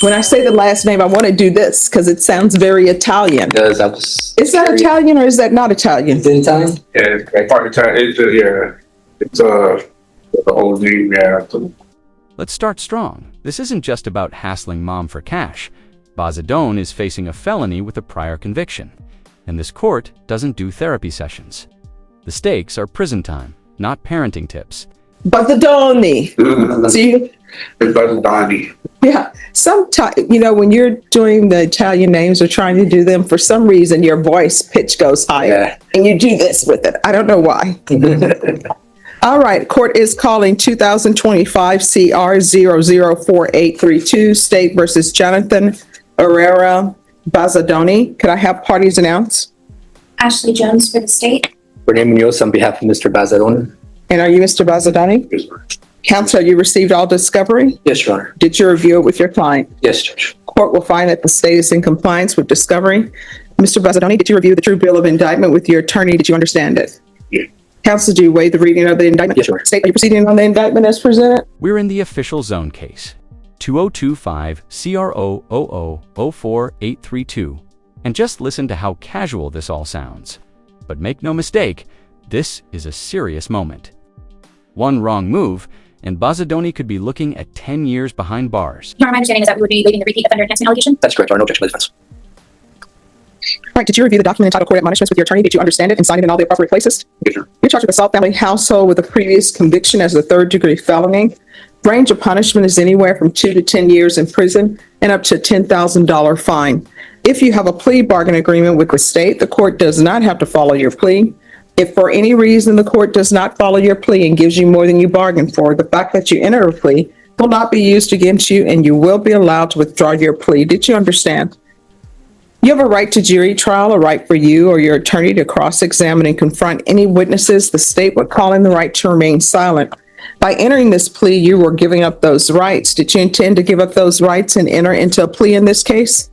When I say the last name, I want to do this because it sounds very Italian. Does that was Is that Italian or is that not Italian? in time? Yeah, it's correct. Part of the time, it's the old name, yeah. Let's start strong. This isn't just about hassling mom for cash. Bazadoni is facing a felony with a prior conviction, and this court doesn't do therapy sessions. The stakes are prison time, not parenting tips. Bazadoni. See? It's Bazadoni. Yeah. Sometimes, when you're doing the Italian names or trying to do them, for some reason your voice pitch goes higher and you do this with it. I don't know why. All right. Court is calling 2025 CR 004832 State versus Jonathan Aerrera Bazadoni. Could I have parties announce? Ashley Jones for the state. Renee Munoz on behalf of Mr. Bazadoni. And are you Mr. Bazadoni? Yes, sir. Counsel, you received all discovery? Yes, Your Honor. Did you review it with your client? Yes, Judge. Court will find that the state is in compliance with discovery. Mr. Bazadoni, did you review the true bill of indictment with your attorney? Did you understand it? Yeah. Counsel, do you waive the reading of the indictment? Yes, Your Honor. State, are you proceeding on the indictment as presented? We're in the official zone case, 2025 CRO 0004832, and just listen to how casual this all sounds. But make no mistake, this is a serious moment. One wrong move, and Bazadoni could be looking at 10 years behind bars. Your Honor, my understanding is that we would be waiving the repeat offender enhancement allegation. That's correct, Your Honor. No objection by the defense. All right, did you review the document entitled Court Admonishments with your attorney? Did you understand it and sign it in all the appropriate places? Yes, sir. You're charged with assault family household with a previous conviction as a third-degree felony. Range of punishment is anywhere from 2 to 10 years in prison and up to a $10,000 fine. If you have a plea bargain agreement with the state, the court does not have to follow your plea. If for any reason the court does not follow your plea and gives you more than you bargained for, the fact that you enter a plea will not be used against you and you will be allowed to withdraw your plea. Did you understand? You have a right to jury trial, a right for you or your attorney to cross-examine and confront any witnesses the state would call in, the right to remain silent. By entering this plea, you were giving up those rights. Did you intend to give up those rights and enter into a plea in this case?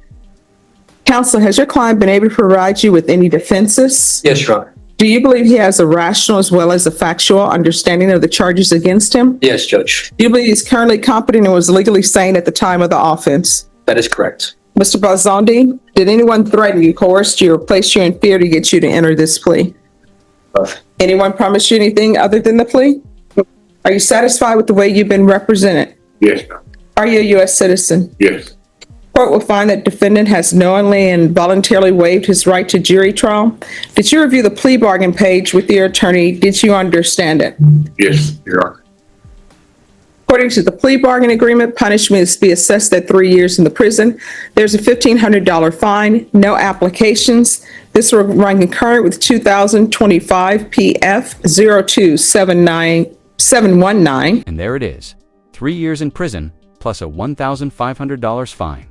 Counsel, has your client been able to provide you with any defenses? Yes, Your Honor. Do you believe he has a rational as well as a factual understanding of the charges against him? Yes, Judge. Do you believe he's currently competent and was legally sane at the time of the offense? That is correct. Mr. Bazadoni, did anyone threaten you, coerce you, or place you in fear to get you to enter this plea? Anyone promise you anything other than the plea? Are you satisfied with the way you've been represented? Yes, sir. Are you a U.S. citizen? Yes. Court will find that defendant has knowingly and voluntarily waived his right to jury trial. Did you review the plea bargain page with your attorney? Did you understand it? Yes, Your Honor. According to the plea bargain agreement, punishment is to be assessed at 3 years in the prison. There's a $1,500 fine, no applications. This will run concurrent with 2025 PF 0279719. And there it is, 3 years in prison plus a $1,500 fine.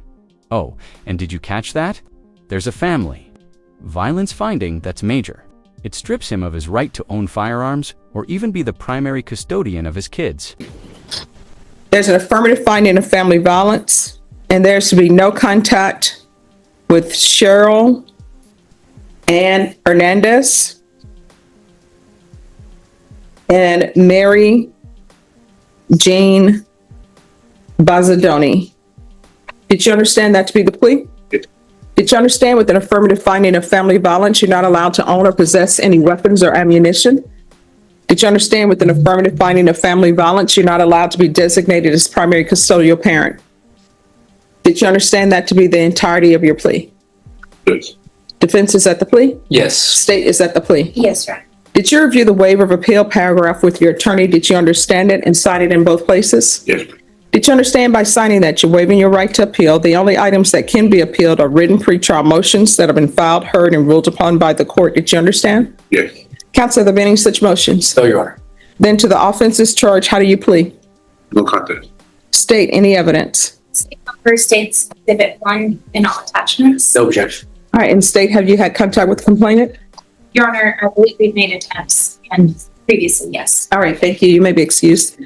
Oh, and did you catch that? There's a family violence finding that's major. It strips him of his right to own firearms or even be the primary custodian of his kids. There's an affirmative finding of family violence, and there's to be no contact with Cheryl Ann Hernandez and Mary Jean Bazadoni. Did you understand that to be the plea? Yes. Did you understand with an affirmative finding of family violence, you're not allowed to own or possess any weapons or ammunition? Did you understand with an affirmative finding of family violence, you're not allowed to be designated as primary custodial parent? Did you understand that to be the entirety of your plea? Yes. Defense is at the plea? Yes. State is at the plea? Yes, Your Honor. Did you review the waiver of appeal paragraph with your attorney? Did you understand it and sign it in both places? Yes. Did you understand by signing that you're waiving your right to appeal? The only items that can be appealed are written pretrial motions that have been filed, heard, and ruled upon by the court. Did you understand? Yes. Counsel, are there any such motions? No, Your Honor. Then to the offenses charged, how do you plead? No contest. State any evidence. State number states Exhibit 1 in all attachments. No objection. All right, and state, have you had contact with the complainant? Your Honor, I believe we've made attempts, and previously, yes. All right, thank you. You may be excused.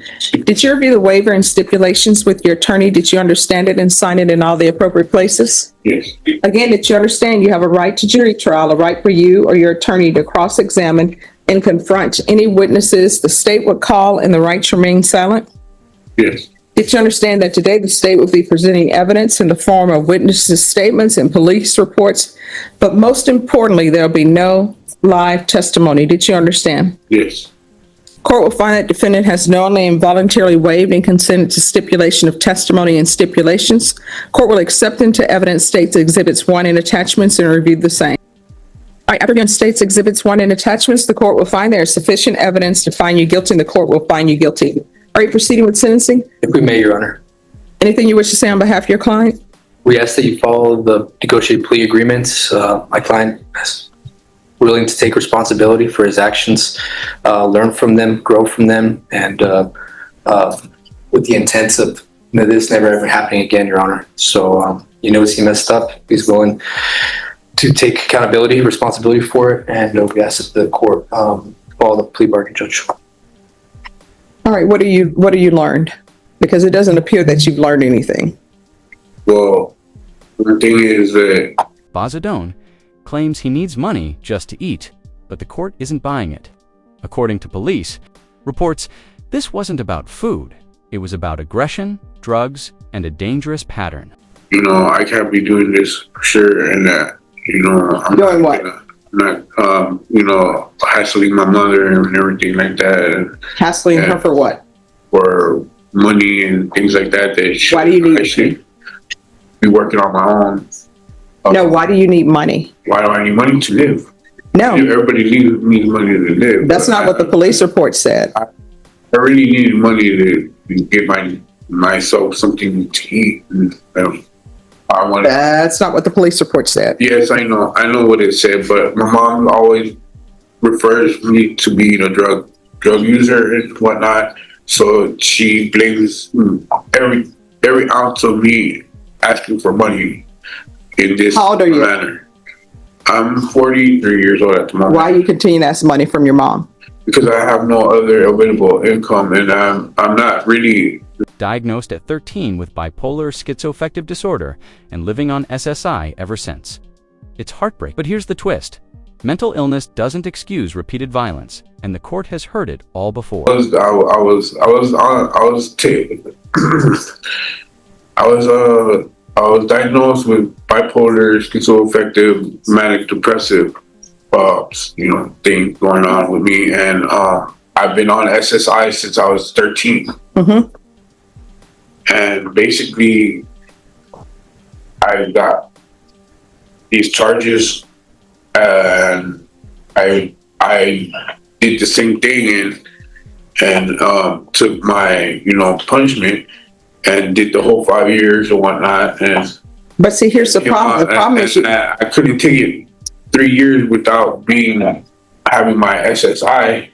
Did you review the waiver and stipulations with your attorney? Did you understand it and sign it in all the appropriate places? Yes. Again, did you understand you have a right to jury trial, a right for you or your attorney to cross-examine and confront any witnesses the state would call, and the right to remain silent? Yes. Did you understand that today the state will be presenting evidence in the form of witnesses' statements and police reports? But most importantly, there'll be no live testimony. Did you understand? Yes. Court will find that defendant has knowingly and voluntarily waived and consented to stipulation of testimony and stipulations. Court will accept into evidence states exhibits 1 and attachments and review the same. All right, after states exhibits 1 and attachments, the court will find there is sufficient evidence to find you guilty, and the court will find you guilty. Are you proceeding with sentencing? If we may, Your Honor, Anything you wish to say on behalf of your client? we ask that you follow the negotiated plea agreements. My client is willing to take responsibility for his actions, learn from them, grow from them, and with the intent of this never ever happening again, Your Honor. So he knows he messed up. He's willing to take accountability, responsibility for it, and we ask that the court follow the plea bargain, Judge. All right, what do you learned? Because it doesn't appear that you've learned anything. Well, the thing is that Bazadoni claims he needs money just to eat, but the court isn't buying it. According to police reports, this wasn't about food. It was about aggression, drugs, and a dangerous pattern. I can't be doing this for sure, and that I'm Doing what? not hassling my mother and everything like that, and Hassling her for what? for money and things like that. Why do you need I should be working on my own. No, why do you need money? Why do I need money to live? No, Everybody needs money to live. that's not what the police report said. I really needed money to get myself something to eat. And, I wanted. That's not what the police report said. Yes, I know what it said, but my mom always refers me to being a drug user and whatnot. So she blames every ounce of me asking for money in this How old are you? manner. I'm 43 years old at the moment. Why you continue to ask money from your mom? Because I have no other available income, and I'm not really. Diagnosed at 13 with bipolar schizoaffective disorder and living on SSI ever since. It's heartbreaking, but here's the twist. Mental illness doesn't excuse repeated violence, and the court has heard it all before. I was diagnosed with bipolar schizoaffective manic depressive thing going on with me, and I've been on SSI since I was 13. Mm-hmm. And basically, I got these charges, and I did the same thing and took my punishment and did the whole 5 years or whatnot. And But see, here's the problem. The problem is I couldn't take it 3 years without having my SSI.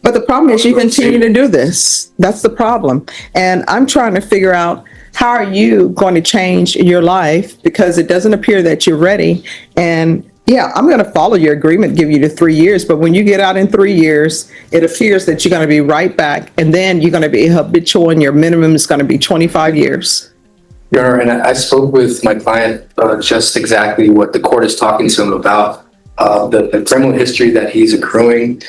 But the problem is you continue to do this. That's the problem. And I'm trying to figure out, how are you going to change your life? Because it doesn't appear that you're ready. And yeah, I'm going to follow your agreement, give you the 3 years. But when you get out in 3 years, it appears that you're going to be right back. And then you're going to be habitual, and your minimum is going to be 25 years. Your Honor, and I spoke with my client just exactly what the court is talking to him about. The criminal history that he's accruing,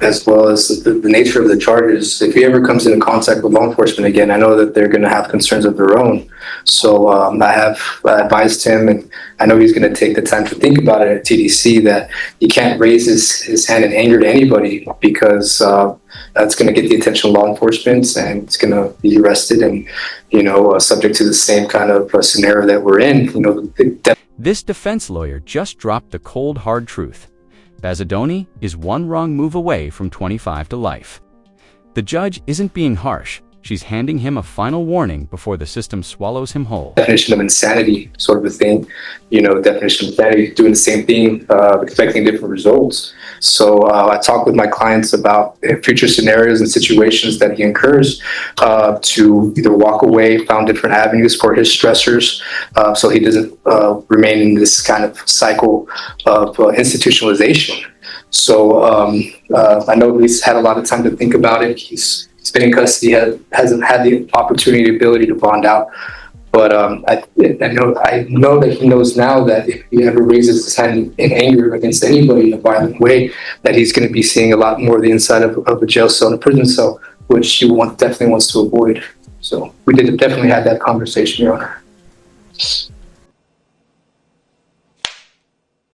as well as the nature of the charges. If he ever comes into contact with law enforcement again, I know that they're going to have concerns of their own. So I have advised him, and I know he's going to take the time to think about it at TDC, that he can't raise his hand in anger to anybody, because that's going to get the attention of law enforcement, and it's going to be arrested and, subject to the same kind of scenario that we're in. This defense lawyer just dropped the cold, hard truth. Bazadoni is one wrong move away from 25 to life. The judge isn't being harsh. She's handing him a final warning before the system swallows him whole. Definition of insanity sort of a thing, definition of insanity, doing the same thing, expecting different results. So I talk with my clients about future scenarios and situations that he incurs, to either walk away, found different avenues for his stressors, so he doesn't remain in this kind of cycle of institutionalization. So I know he's had a lot of time to think about it. He's been in custody, hasn't had the opportunity, ability to bond out. But I know that he knows now that if he ever raises his hand in anger against anybody in a violent way, that he's going to be seeing a lot more of the inside of a jail cell and a prison cell which he definitely wants to avoid. So we did definitely have that conversation, Your Honor.